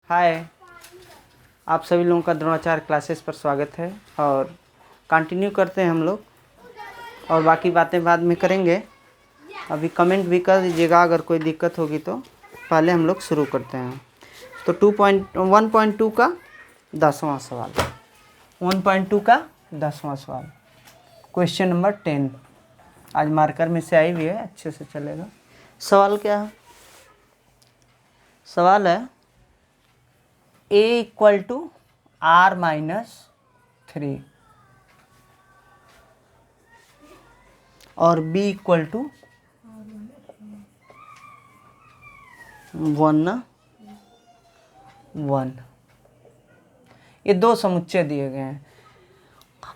हाय, आप सभी लोगों का द्रोणाचार्य क्लासेस पर स्वागत है। और कंटिन्यू करते हैं हम लोग, और बाकी बातें बाद में करेंगे। अभी कमेंट भी कर दीजिएगा अगर कोई दिक्कत होगी तो। पहले हम लोग शुरू करते हैं। तो 1.2 का 10वां सवाल, 1.2 का 10वां सवाल, क्वेश्चन नंबर 10। आज मार्कर में से आई हुई है, अच्छे से चलेगा। सवाल क्या है? सवाल है a इक्वल टू r-3 और b इक्वल टू 1 ये दो समुच्चय दिए गए हैं।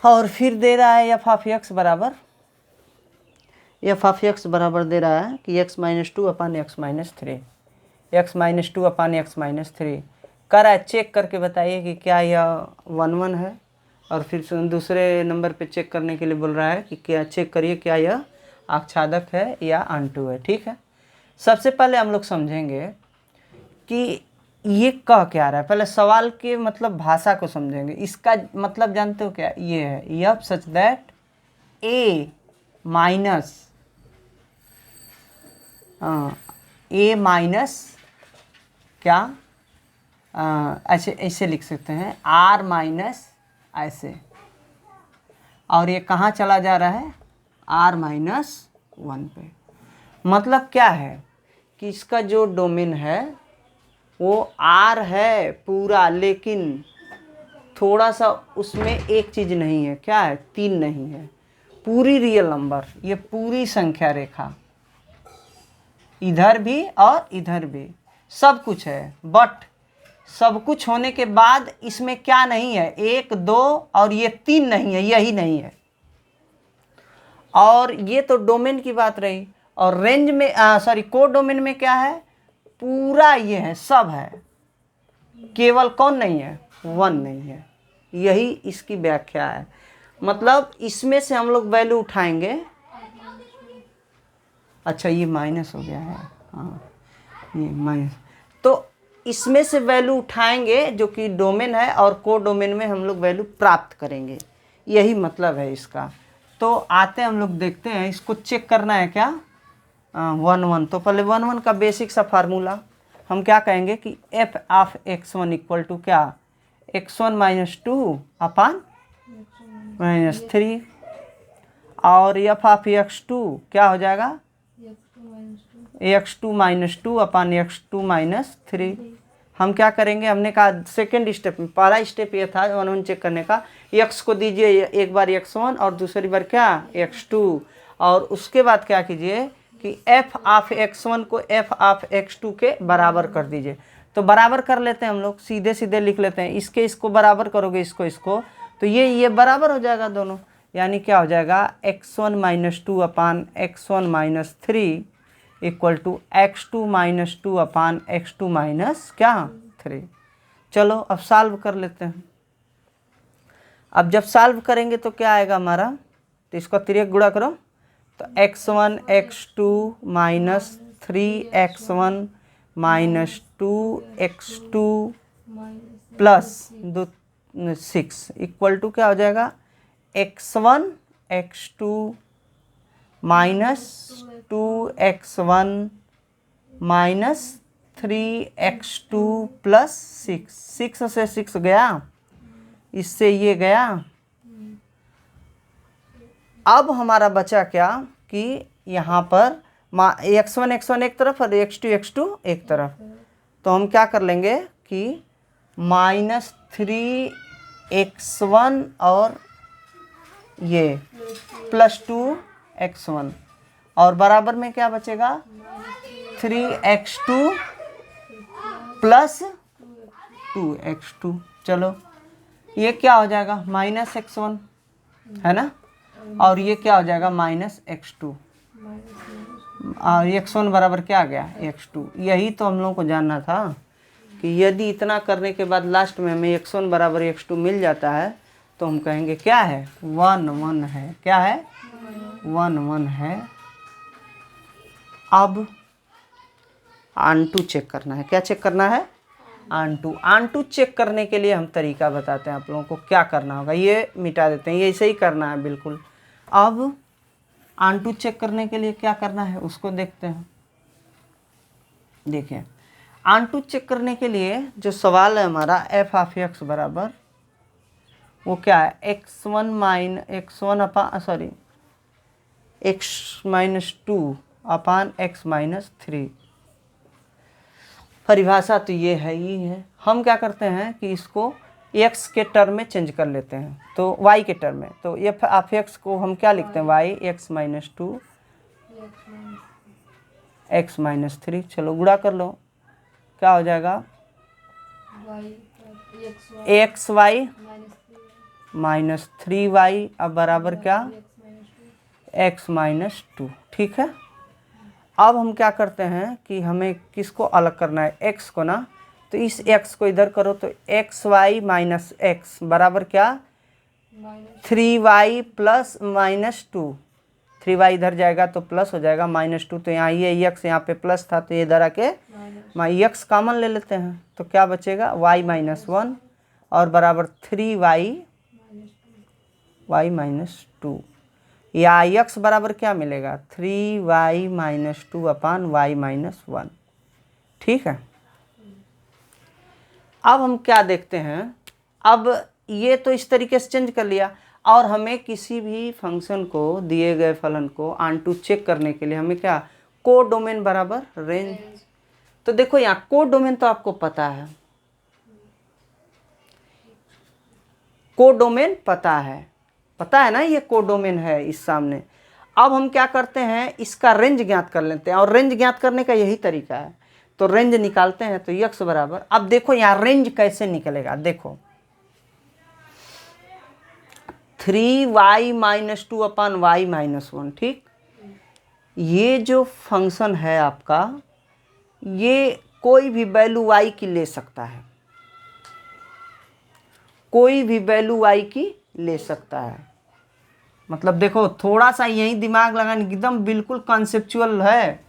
और फिर दे रहा है f ऑफ x बराबर दे रहा है कि x-2 अपान x-3, x-2 अपान x-3 कर है। चेक करके बताइए कि क्या यह 1 है। और फिर दूसरे नंबर पे चेक करने के लिए बोल रहा है कि क्या, चेक करिए क्या यह आच्छादक है या अंटू है। ठीक है, सबसे पहले हम लोग समझेंगे कि ये कह क्या रहा है। पहले सवाल के मतलब भाषा को समझेंगे। इसका मतलब जानते हो क्या? ये है यह सच दैट a माइनस क्या, ऐसे लिख सकते हैं r माइनस ऐसे, और ये कहाँ चला जा रहा है? r-1 पे। मतलब क्या है कि इसका जो डोमेन है वो r है पूरा, लेकिन थोड़ा सा उसमें एक चीज़ नहीं है। क्या है? 3 नहीं है। पूरी रियल नंबर, ये पूरी संख्या रेखा, इधर भी और इधर भी सब कुछ है। बट सब कुछ होने के बाद इसमें क्या नहीं है? 1, 2 और ये 3 नहीं है, यही नहीं है। और ये तो डोमेन की बात रही। और रेंज में को डोमेन में क्या है? पूरा ये है, सब है। केवल कौन नहीं है? 1 नहीं है। यही इसकी व्याख्या है। मतलब इसमें से हम लोग वैल्यू उठाएंगे। अच्छा, ये माइनस हो गया है। हाँ, ये माइनस। तो इसमें से वैल्यू उठाएंगे जो कि डोमेन है, और को डोमेन में हम लोग वैल्यू प्राप्त करेंगे। यही मतलब है इसका। तो आते हैं हम लोग देखते हैं, इसको चेक करना है क्या? 1 तो पहले 1 का बेसिक सा फार्मूला हम क्या कहेंगे कि f of x1 equal to क्या? x1-2 अपान -3, और f ऑफ x2 क्या हो जाएगा? x2-2 अपान x2-3। हम क्या करेंगे? हमने कहा सेकेंड स्टेप में, पहला स्टेप ये था 1 चेक करने का। x को दीजिए एक बार x1 और दूसरी बार क्या? x2। और उसके बाद क्या कीजिए कि f ऑफ x1 को f ऑफ x2 के बराबर कर दीजिए। तो बराबर कर लेते हैं हम लोग, सीधे सीधे लिख लेते हैं। इसको बराबर करोगे इसको, तो ये बराबर हो जाएगा दोनों। यानी क्या हो जाएगा? x1-2 upon x1-3 equal to x2-2 upon x2-3। चलो अब सॉल्व कर लेते हैं। अब जब सॉल्व करेंगे तो क्या आएगा हमारा? तो इसको तिर्यक गुणा करो, तो x1 x2 -3x1 -2x2 plus 6 equal to क्या हो जाएगा? x1 x2 -2x1 -3x2 plus 6 से 6 गया, इससे ये गया। अब हमारा बचा क्या कि यहाँ पर x1 एक तरफ और x2 एक तरफ। तो हम क्या कर लेंगे कि -3x1 और ये +2x1, और बराबर में क्या बचेगा? 3x2 plus 2x2। चलो ये क्या हो जाएगा? -x1 है ना, और ये क्या हो जाएगा? -x2। और x1 बराबर क्या आ गया? x2। यही तो हम लोगों को जानना था कि यदि इतना करने के बाद लास्ट में हमें x1 बराबर x2 मिल जाता है तो हम कहेंगे क्या है? 1 है। क्या है? 1 है। अब अंटू चेक करना है। क्या चेक करना है? आन टू चेक करने के लिए हम तरीका बताते हैं आप लोगों को क्या करना होगा। ये मिटा देते हैं, ये ऐसे ही करना है बिल्कुल। अब आन टू चेक करने के लिए क्या करना है उसको देखते हैं। देखिए आन टू चेक करने के लिए जो सवाल है हमारा एफ ऑफ एक्स बराबर वो क्या है, x-2 अपान x-3। परिभाषा तो ये है ही है। हम क्या करते हैं कि इसको x के टर्म में चेंज कर लेते हैं, तो y के टर्म में, तो एफ ऑफ एक्स को हम क्या लिखते हैं, y x-2 x-3। चलो गुणा कर लो, क्या हो जाएगा, xy -3y अब बराबर क्या, x-2। ठीक है। अब हम क्या करते हैं कि हमें किसको अलग करना है, x को ना, तो इस x को इधर करो तो xy माइनस x बराबर क्या, 3y प्लस -2। 3y इधर जाएगा तो प्लस हो जाएगा, -2 तो यहाँ ये x यहाँ पे प्लस था तो ये इधर आके x कॉमन ले लेते हैं, तो क्या बचेगा y-1 और बराबर 3y y-2, या x बराबर क्या मिलेगा, 3y-2 अपान y-1। ठीक है। अब हम क्या देखते हैं, अब ये तो इस तरीके से चेंज कर लिया, और हमें किसी भी फंक्शन को, दिए गए फलन को आन टू चेक करने के लिए हमें क्या, को डोमेन बराबर रेंज। तो देखो यहाँ को डोमेन तो आपको पता है, को डोमेन पता है ना, ये को डोमेन है इस सामने। अब हम क्या करते हैं, इसका रेंज ज्ञात कर लेते हैं, और रेंज ज्ञात करने का यही तरीका है। तो रेंज निकालते हैं, तो x बराबर, अब देखो यहाँ रेंज कैसे निकलेगा, देखो 3y-2 अपान y-1। ठीक, ये जो फंक्शन है आपका, ये कोई भी वैल्यू y की ले सकता है, कोई भी वैल्यू y की ले सकता है। मतलब देखो थोड़ा सा यही दिमाग लगाना, एकदम बिल्कुल कॉन्सेप्चुअल है।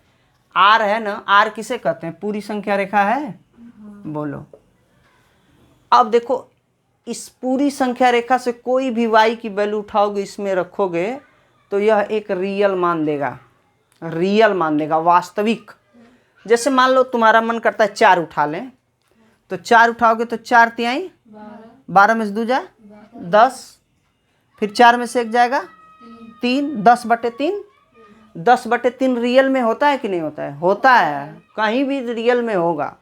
आर है ना, आर किसे कहते हैं, पूरी संख्या रेखा है, बोलो। अब देखो इस पूरी संख्या रेखा से कोई भी y की वैल्यू उठाओगे, इसमें रखोगे, तो यह एक रियल मान देगा, रियल मान देगा, वास्तविक। जैसे मान लो तुम्हारा मन करता है 4 उठा लें, तो 4 उठाओगे तो 4 तिहाई 12 में से 2 जाए 10, फिर 4 में से 1 जाएगा 3, 10/3। 10/3 रियल में होता है कि नहीं होता है, होता है, कहीं भी रियल में होगा।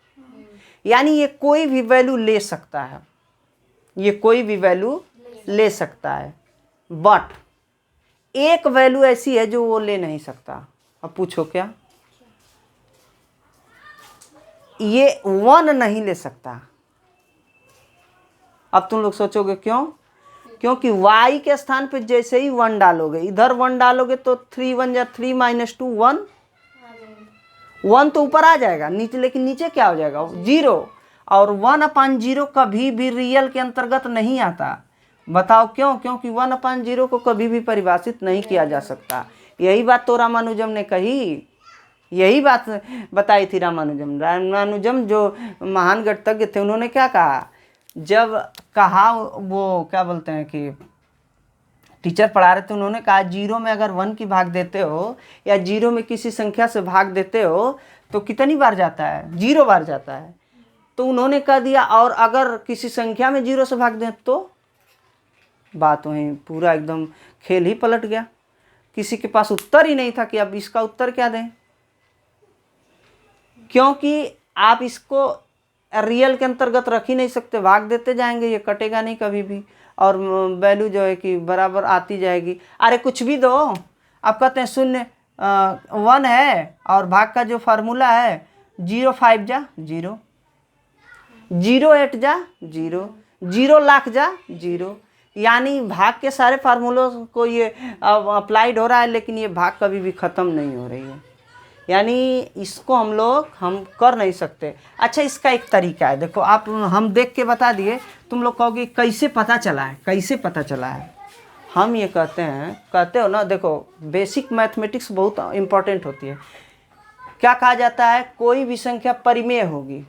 यानी ये कोई भी वैल्यू ले सकता है, ये कोई भी वैल्यू ले सकता है, बट एक वैल्यू ऐसी है जो वो ले नहीं सकता। अब पूछो क्या, ये 1 नहीं ले सकता। अब तुम लोग सोचोगे क्यों, क्योंकि y के स्थान पे जैसे ही 1 डालोगे, इधर 1 डालोगे तो 3 1 या 3 - 2 1 तो ऊपर आ जाएगा नीचे, लेकिन नीचे क्या हो जाएगा 0, और 1/0 कभी भी रियल के अंतर्गत नहीं आता। बताओ क्यों, क्योंकि 1/0 को कभी भी परिभाषित नहीं किया जा सकता। यही बात तो रामानुजम ने कही, यही बात बताई थी रामानुजम जो महान गणितज्ञ थे। उन्होंने क्या कहा, जब कहा, वो क्या बोलते हैं कि टीचर पढ़ा रहे थे, उन्होंने कहा 0 में अगर 1 की भाग देते हो, या 0 में किसी संख्या से भाग देते हो, तो कितनी बार जाता है, 0 बार जाता है। तो उन्होंने कह दिया, और अगर किसी संख्या में 0 से भाग दें तो बात वहीं पूरा एकदम खेल ही पलट गया। किसी के पास उत्तर ही नहीं था कि अब इसका उत्तर क्या दें, क्योंकि आप इसको रियल के अंतर्गत रख ही नहीं सकते, भाग देते जाएंगे, ये कटेगा नहीं कभी भी, और वैल्यू जो है कि बराबर आती जाएगी। अरे कुछ भी दो, आप कहते हैं 1 है, और भाग का जो फार्मूला है 0 5 जा 0, 0 8 जा 0, 0 लाख जा 0। यानी भाग के सारे फार्मूलों को ये अप्लाइड हो रहा है, लेकिन ये भाग कभी भी ख़त्म नहीं हो रही है। यानी इसको हम कर नहीं सकते। अच्छा, इसका एक तरीका है, देखो आप, हम देख के बता दिए, तुम लोग कहोगे कैसे पता चला है, कैसे पता चला है। हम ये कहते हो ना, देखो बेसिक मैथमेटिक्स बहुत इम्पोर्टेंट होती है। क्या कहा जाता है, कोई भी संख्या परिमेय होगी,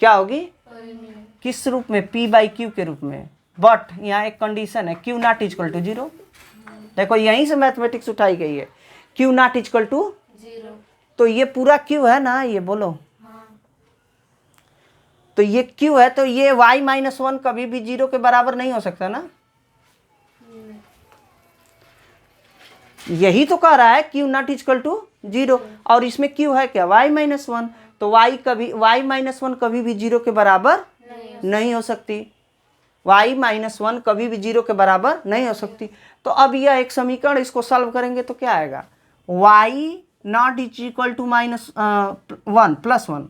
क्या होगी, किस रूप में, p बाई क्यू के रूप में। बट यहाँ एक कंडीशन है, q नॉट इक्वल टू 0। देखो यहीं से मैथमेटिक्स उठाई गई है, q नॉट इक्वल टू 0। तो ये पूरा q है ना, ये बोलो, तो ये q है, तो ये y माइनस 1 कभी भी 0 के बराबर नहीं हो सकता ना। यही तो कह रहा है q नॉट इक्वल टू 0, और इसमें q है क्या, y माइनस 1, तो y माइनस 1 कभी भी 0 के बराबर नहीं हो सकती, y माइनस 1 कभी भी 0 के बराबर नहीं हो सकती। तो अब यह एक समीकरण, इसको सॉल्व करेंगे तो क्या आएगा, y not equal to minus 1 plus 1,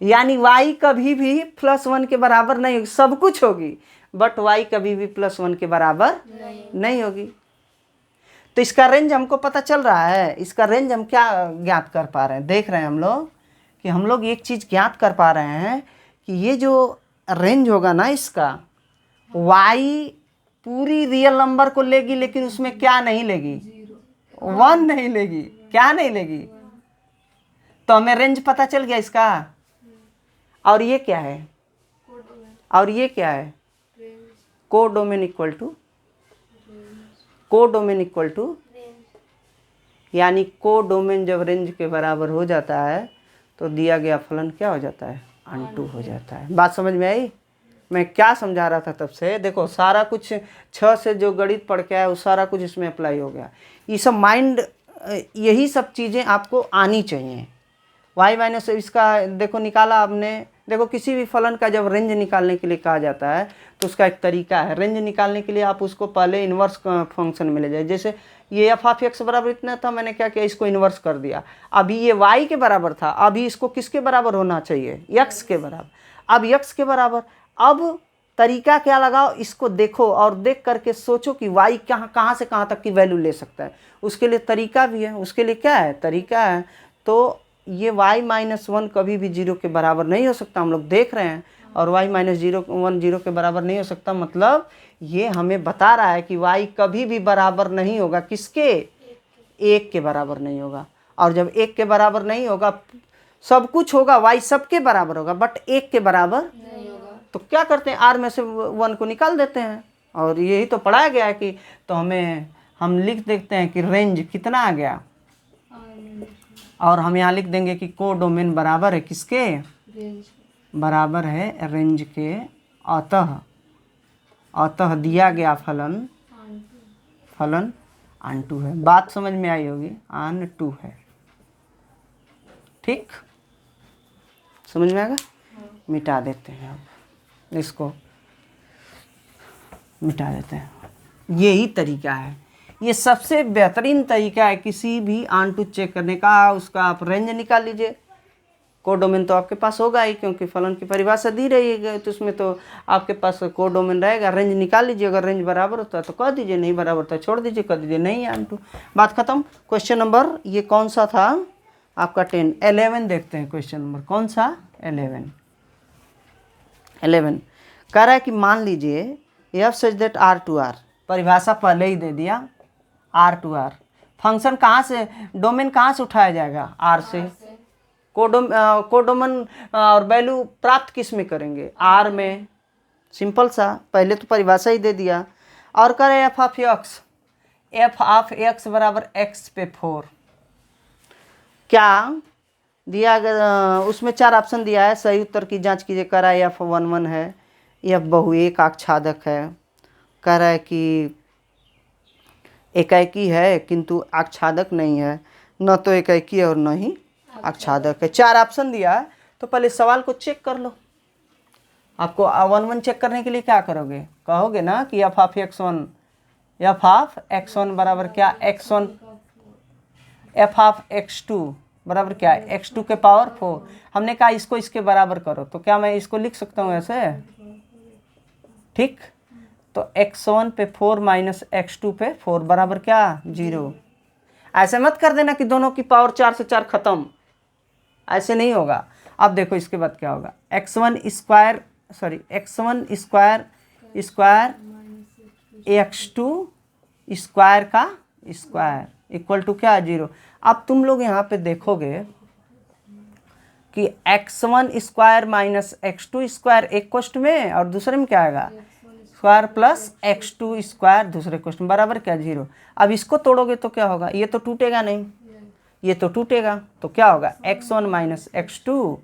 यानी y कभी भी प्लस 1 के बराबर नहीं होगी, सब कुछ होगी बट y कभी भी प्लस 1 के बराबर नहीं होगी। तो इसका रेंज हमको पता चल रहा है, इसका रेंज हम क्या ज्ञात कर पा रहे हैं, देख रहे हैं हम लोग कि हम लोग एक चीज़ ज्ञात कर पा रहे हैं कि ये जो रेंज होगा ना इसका, y पूरी रियल नंबर को लेगी लेकिन उसमें क्या नहीं लेगी, 1 नहीं लेगी, क्या नहीं लेगी। तो हमें रेंज पता चल गया इसका। और ये क्या है, और ये क्या है, codomain equal to, codomain equal to, यानी कोडोमेन जब रेंज के बराबर हो जाता है तो दिया गया फलन क्या हो जाता है, अनटू हो जाता है। बात समझ में आई, मैं क्या समझा रहा था तब से। देखो सारा कुछ 6 से जो गणित पढ़ के आया वो सारा कुछ इसमें अप्लाई हो गया। ये सब माइंड, यही सब चीज़ें आपको आनी चाहिए। y माइनस इसका देखो निकाला आपने, देखो किसी भी फलन का जब रेंज निकालने के लिए कहा जाता है तो उसका एक तरीका है। रेंज निकालने के लिए आप उसको पहले इन्वर्स फंक्शन में ले जाए। जैसे ये एफ ऑफ एक्स बराबर इतना था, मैंने क्या किया, इसको इन्वर्स कर दिया। अभी ये y के बराबर था, अभी इसको किसके बराबर होना चाहिए, x के बराबर। अब x के बराबर, अब तरीका क्या लगाओ, इसको देखो और देख करके सोचो कि y कहाँ से कहाँ तक की वैल्यू ले सकता है। उसके लिए तरीका भी है, उसके लिए क्या है, तरीका है। तो ये y माइनस 1 कभी भी 0 के बराबर नहीं हो सकता, हम लोग देख रहे हैं। और y माइनस 1 0 के बराबर नहीं हो सकता, मतलब ये हमें बता रहा है कि y कभी भी बराबर नहीं होगा, किसके, 1 के बराबर नहीं होगा। और जब 1 के बराबर नहीं होगा, सब कुछ होगा, y सबके बराबर होगा बट 1 के बराबर नहीं होगा। तो क्या करते हैं, r में से 1 को निकाल देते हैं, और यही तो पढ़ाया गया है कि, तो हम लिख देते हैं कि रेंज कितना आ गया, और हम यहाँ लिख देंगे कि कोडोमेन बराबर है किसके, बराबर है रेंज के। अतः दिया गया फलन अनटू है। बात समझ में आई होगी, अनटू है, ठीक, समझ में आएगा। मिटा देते हैं, अब इसको मिटा देते हैं। यही तरीका है, ये सबसे बेहतरीन तरीका है किसी भी अनटू चेक करने का। उसका आप रेंज निकाल लीजिए, कोडोमेन तो आपके पास होगा ही, क्योंकि फलन की परिभाषा दी रही है तो उसमें तो आपके पास कोडोमेन रहेगा। रेंज निकाल लीजिए, अगर रेंज बराबर होता है तो कह दीजिए, नहीं बराबर होता है छोड़ दीजिए, कह दीजिए नहीं है अनटू, बात खत्म। क्वेश्चन नंबर ये कौन सा था आपका 10, 11 देखते हैं। क्वेश्चन नंबर कौन सा, 11 कह रहा है कि मान लीजिए F such that R to R, परिभाषा पहले ही दे दिया, आर टू आर। फंक्शन कहाँ से, डोमेन कहाँ से उठाया जाएगा, आर से। कोडोमेन और वैल्यू प्राप्त किस में करेंगे, आर में, सिंपल सा, पहले तो परिभाषा ही दे दिया। और करें एफ ऑफ एक्स बराबर एक्स पे 4, क्या दिया, उसमें 4 ऑप्शन दिया है, सही उत्तर की जांच कीजिए। कह रहा है एफ 11 है, एफ बहुएक आच्छादक है, कह रहा है कि एकाएकी है किंतु आच्छादक नहीं है, न तो एकाएकी और न ही आच्छादक है। 4 ऑप्शन दिया है, तो पहले सवाल को चेक कर लो। आपको 1 चेक करने के लिए क्या करोगे, कहोगे ना कि एफ ऑफ x1 बराबर क्या, x1, एफ ऑफ x2 बराबर क्या, x2 के पावर 4। हमने कहा इसको इसके बराबर करो, तो क्या मैं इसको लिख सकता हूँ ऐसे, ठीक। तो x1 पे 4 माइनस x2 पे 4 बराबर क्या, 0। ऐसे मत कर देना कि दोनों की पावर 4 से 4 खत्म, ऐसे नहीं होगा। अब देखो इसके बाद क्या होगा, x1 स्क्वायर x2 स्क्वायर का स्क्वायर इक्वल टू क्या, 0। अब तुम लोग यहाँ पे देखोगे कि x1 square minus x2 square एक क्वेश्चन में, और दूसरे में क्या आएगा स्क्वायर प्लस x2 स्क्वायर दूसरे क्वेश्चन में, बराबर क्या 0। अब इसको तोड़ोगे तो क्या होगा, ये तो टूटेगा नहीं, ये तो टूटेगा, तो क्या होगा x1 minus x2,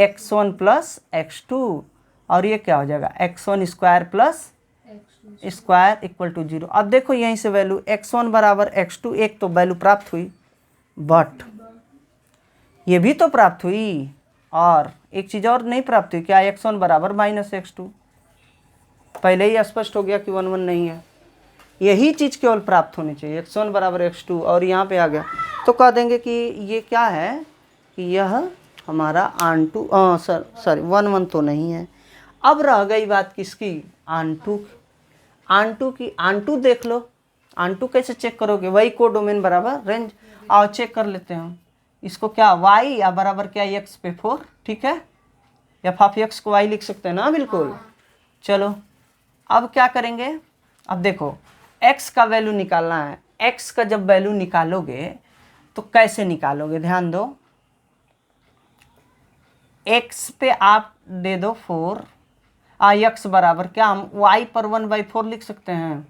x1 plus x2, और ये क्या हो जाएगा x1 square plus square equal to 0। अब देखो यहीं से वैल्यू x1 बराबर x2, एक तो वैल्यू प्राप्त हुई, बट ये भी तो प्राप्त हुई, और एक चीज़ और नहीं प्राप्त हुई, क्या x1 बराबर माइनस x2। पहले ही स्पष्ट हो गया कि 1 1 नहीं है, यही चीज़ केवल प्राप्त होनी चाहिए, x1 बराबर x2, और यहाँ पे आ गया तो कह देंगे कि ये क्या है, कि यह हमारा आंटू सॉरी 1 1 तो नहीं है। अब रह गई बात किसकी, आंटू की। आंटू देख लो, आंटू कैसे चेक करोगे, वही कोडोमेन बराबर रेंज, आओ चेक कर लेते हैं इसको। क्या y या बराबर क्या x पे 4, ठीक है, एफ ऑफ x को y लिख सकते हैं ना, बिल्कुल। चलो अब क्या करेंगे, अब देखो x का वैल्यू निकालना है। x का जब वैल्यू निकालोगे तो कैसे निकालोगे, ध्यान दो, x पे आप दे दो 4, x बराबर क्या, हम y पर 1/4 लिख सकते हैं,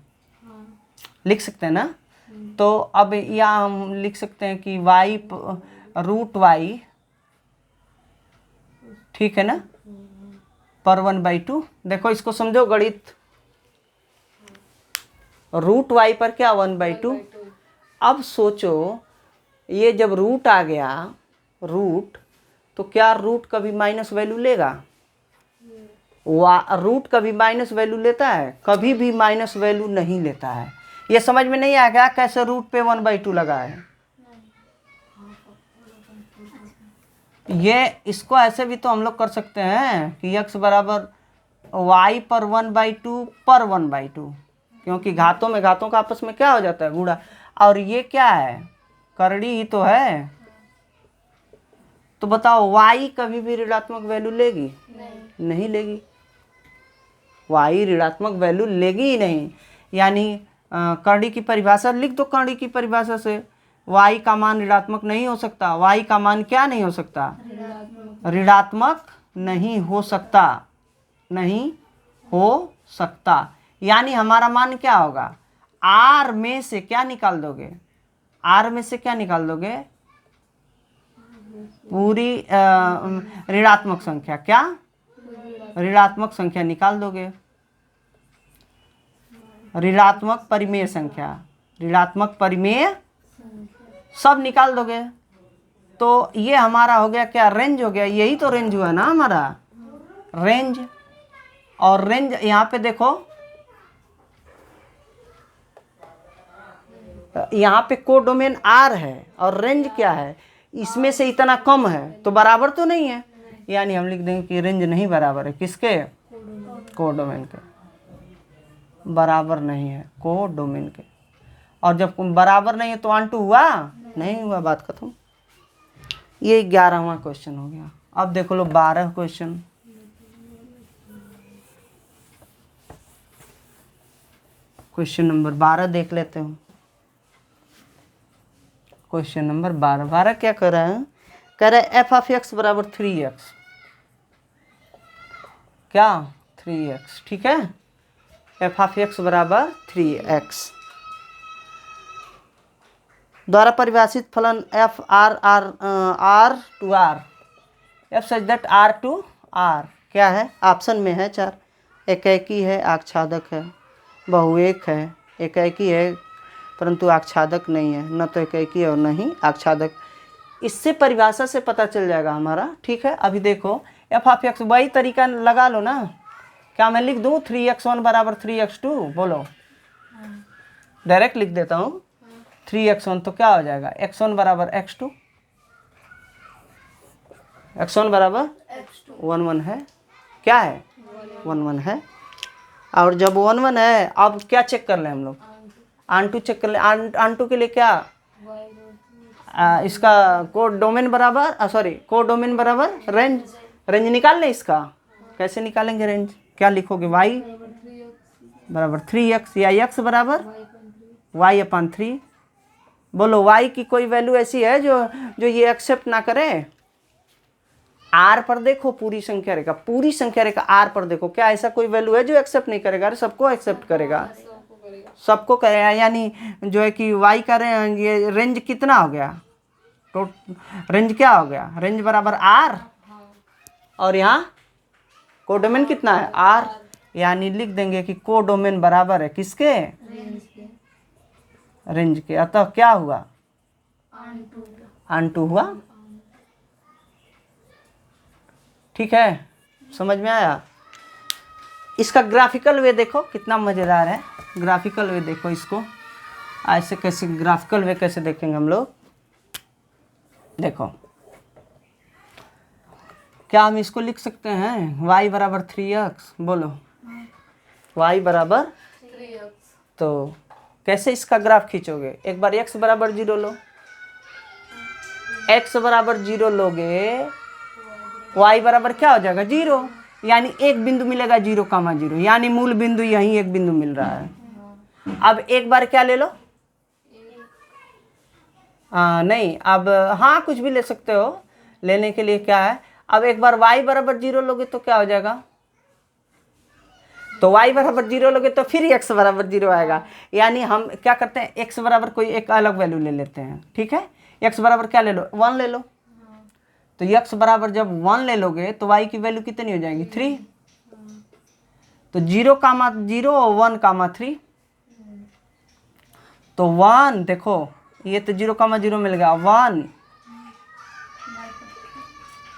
लिख सकते हैं ना। तो अब या हम लिख सकते हैं कि y रूट y, ठीक है ना, पर 1/2। देखो इसको समझो गणित, रूट y पर क्या 1/2। अब सोचो ये जब रूट आ गया, रूट, तो क्या रूट कभी माइनस वैल्यू लेगा, रूट कभी माइनस वैल्यू लेता है, कभी भी माइनस वैल्यू नहीं लेता है। ये समझ में नहीं आएगा कैसे रूट पे 1/2 लगा है, ये इसको ऐसे भी तो हम लोग कर सकते हैं कि x बराबर y पर 1/2 पर 1/2, क्योंकि घातों में घातों का आपस में क्या हो जाता है, गुणा, और ये क्या है करड़ी ही तो है। तो बताओ y कभी भी ऋणात्मक वैल्यू लेगी, नहीं लेगी, y ऋणात्मक वैल्यू लेगी ही नहीं। यानी करड़ी की परिभाषा लिख दो, करड़ी की परिभाषा से y का मान ऋणात्मक नहीं हो सकता, y का मान क्या नहीं हो सकता, ऋणात्मक नहीं हो सकता, नहीं हो सकता। यानी हमारा मान क्या होगा, r में से क्या निकाल दोगे, r में से क्या निकाल दोगे, पूरी ऋणात्मक संख्या, क्या ऋणात्मक संख्या निकाल दोगे, ऋणात्मक परिमेय संख्या, ऋणात्मक परिमेय सब निकाल दोगे। तो ये हमारा हो गया क्या, रेंज हो गया, यही तो रेंज हुआ ना हमारा, रेंज। और रेंज यहाँ पे देखो, यहाँ पे कोडोमेन R है और रेंज क्या है, इसमें से इतना कम है तो बराबर तो नहीं है, यानी हम लिख देंगे कि रेंज नहीं बराबर है किसके, कोडोमेन के, बराबर नहीं है कोडोमेन के। और जब बराबर नहीं है तो आंटू हुआ, नहीं हुआ, बात खत्म। ये 11वां क्वेश्चन हो गया। अब देखो लो 12 क्वेश्चन, क्वेश्चन नंबर 12 देख लेते हैं। क्वेश्चन नंबर 12 क्या कर रहा है, कह रहा है एफ ऑफ एक्स बराबर 3x, क्या 3x, ठीक है, एफ ऑफ एक्स बराबर 3x द्वारा परिभाषित फलन F R R R to R, F such that R to R क्या है, ऑप्शन में है 4, एकैकी है, आच्छादक है, बहुएक है, एकैकी है परंतु आच्छादक नहीं है, न तो एकैकी है और न ही आच्छादक। इससे परिभाषा से पता चल जाएगा हमारा, ठीक है। अभी देखो एफ ऑफ एक्स, वही तरीका लगा लो ना, क्या मैं लिख दूँ 3x1 बराबर 3x2, बोलो, डायरेक्ट लिख देता हूँ 3x1, तो क्या हो जाएगा x1 बराबर x2, x1 बराबर 1 1 है, क्या है 1 1 है। और जब 1 1 है, अब क्या चेक कर लें हम लोग, आंटू चेक कर ले, आंटू के लिए क्या इसका कोड डोमेन बराबर सॉरी कोड डोमेन बराबर रेंज, रेंज निकाल लें इसका, कैसे निकालेंगे रेंज, क्या लिखोगे y बराबर 3x या x बराबर y/3, बोलो y की कोई वैल्यू ऐसी है जो ये एक्सेप्ट ना करे, आर पर देखो, पूरी संख्या रेखा, पूरी संख्या रेखा आर पर देखो, क्या ऐसा कोई वैल्यू है जो एक्सेप्ट नहीं करेगा? अरे सबको एक्सेप्ट करेगा, सबको करेगा। यानी जो है कि वाई का ये रेंज कितना हो गया? तो रेंज क्या हो गया? रेंज बराबर आर, और यहाँ कोडोमेन कितना है? आर। यानी लिख देंगे कि कोडोमेन बराबर है किसके? रेंज के। अतः क्या हुआ? ऑन टू हुआ। ठीक है, समझ में आया? इसका ग्राफिकल वे देखो कितना मजेदार है। ग्राफिकल वे देखो इसको, ऐसे कैसे ग्राफिकल वे कैसे देखेंगे हम लोग? देखो, क्या हम इसको लिख सकते हैं y बराबर 3x? बोलो, y बराबर 3x। तो कैसे इसका ग्राफ खींचोगे? एक बार x बराबर 0 लो, x बराबर 0 लोगे, y बराबर क्या हो जाएगा? 0। यानी एक बिंदु मिलेगा 0,0, यानी मूल बिंदु यहीं एक बिंदु मिल रहा है। अब एक बार क्या ले लो? नहीं, अब हाँ कुछ भी ले सकते हो। लेने के लिए क्या है, अब एक बार y बराबर 0 लोगे तो क्या हो जाएगा? तो y बराबर 0 लोगे तो फिर x बराबर 0 आएगा। यानी हम क्या करते हैं, x बराबर कोई एक अलग वैल्यू ले लेते हैं। ठीक है, x बराबर क्या ले लो? 1 ले लो। तो x बराबर जब 1 ले लोगे तो y की वैल्यू कितनी हो जाएगी? 3। तो 0,0 और 1,3। तो 1 देखो, ये तो 0,0 मिल गया,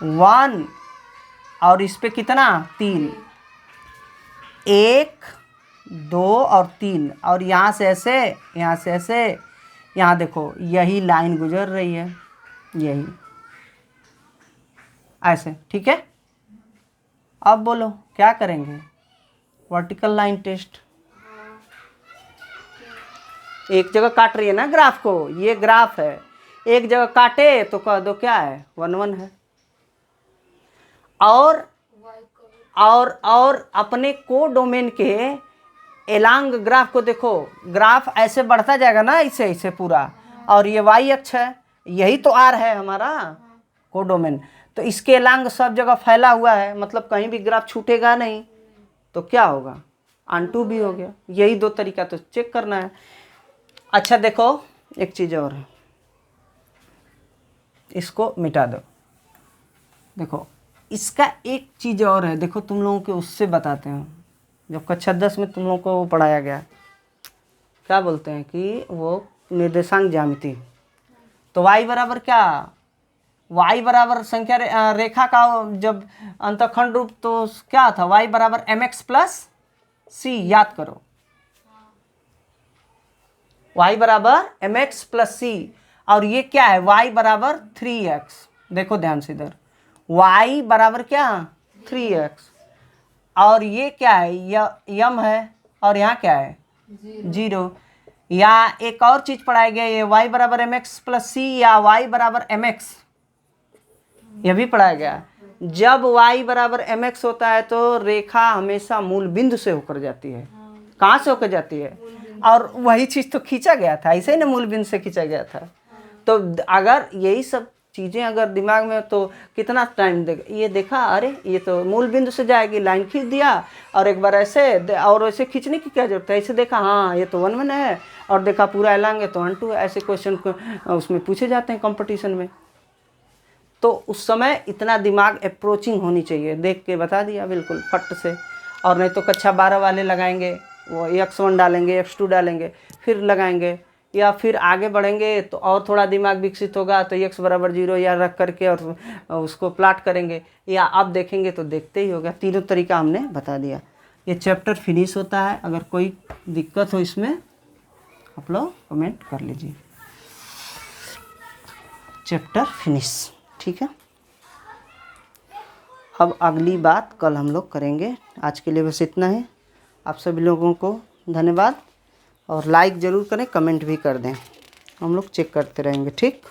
1 और इस पे कितना? 3, 1 2 और 3, और यहाँ से ऐसे, यहाँ से ऐसे, यहाँ देखो यही लाइन गुजर रही है, यही ऐसे। ठीक है, अब बोलो क्या करेंगे? Vertical line test. एक जगह काट रही है ना ग्राफ को, ये ग्राफ है, एक जगह काटे तो कह दो क्या है? 1 1 है। और अपने को डोमेन के एलांग ग्राफ को देखो, ग्राफ ऐसे बढ़ता जाएगा ना, ऐसे ऐसे पूरा, और ये y अक्ष है, यही तो r है हमारा कोडोमेन। तो इसके एलांग सब जगह फैला हुआ है, मतलब कहीं भी ग्राफ छूटेगा नहीं। तो क्या होगा? ऑन2 भी हो गया। यही दो तरीका तो चेक करना है। अच्छा देखो, एक चीज़ और है, इसको मिटा दो। देखो इसका एक चीज़ और है, देखो तुम लोगों को उससे बताते हैं, जब कक्षा 10 में तुम लोगों को वो पढ़ाया गया, क्या बोलते हैं कि वो निर्देशांक ज्यामिति। तो y बराबर क्या? y बराबर संख्या रेखा का जब अंतःखंड रूप तो क्या था? y बराबर mx प्लस c। याद करो, y बराबर mx प्लस c, और ये क्या है? y बराबर 3x। देखो ध्यान से इधर, y बराबर क्या? 3x, और ये क्या है? यम है, और यहाँ क्या है? 0। या एक और चीज पढ़ाई गई है, y बराबर mx प्लस c या y बराबर mx, यह भी पढ़ाया गया। जब y बराबर mx होता है तो रेखा हमेशा मूल बिंदु से होकर जाती है। कहाँ से होकर जाती है? और वही चीज तो खींचा गया था, ऐसे ही ना, मूल बिंदु से खींचा गया था। तो अगर यही सब चीज़ें अगर दिमाग में, तो कितना टाइम देगा? ये देखा, अरे ये तो मूल बिंदु से जाएगी, लाइन खींच दिया, और एक बार ऐसे, और ऐसे खींचने की क्या जरूरत है? ऐसे देखा, हाँ ये तो 1 1 है, और देखा पूरा एलांग है तो 1 2 है। ऐसे क्वेश्चन को उसमें पूछे जाते हैं कंपटीशन में। तो उस समय इतना दिमाग अप्रोचिंग होनी चाहिए, देख के बता दिया बिल्कुल फट से। और नहीं तो कक्षा 12 वाले लगाएंगे, वो x1 डालेंगे, x2 डालेंगे, फिर लगाएंगे, या फिर आगे बढ़ेंगे तो और थोड़ा दिमाग विकसित होगा तो x बराबर 0 या रख करके और उसको प्लाट करेंगे, या आप देखेंगे तो देखते ही होगा। तीनों तरीका हमने बता दिया। ये चैप्टर फिनिश होता है। अगर कोई दिक्कत हो इसमें आप लोग कमेंट कर लीजिए। चैप्टर फिनिश, ठीक है। अब अगली बात कल हम लोग करेंगे। आज के लिए बस इतना ही। आप सभी लोगों को धन्यवाद, और लाइक ज़रूर करें, कमेंट भी कर दें, हम लोग चेक करते रहेंगे, ठीक।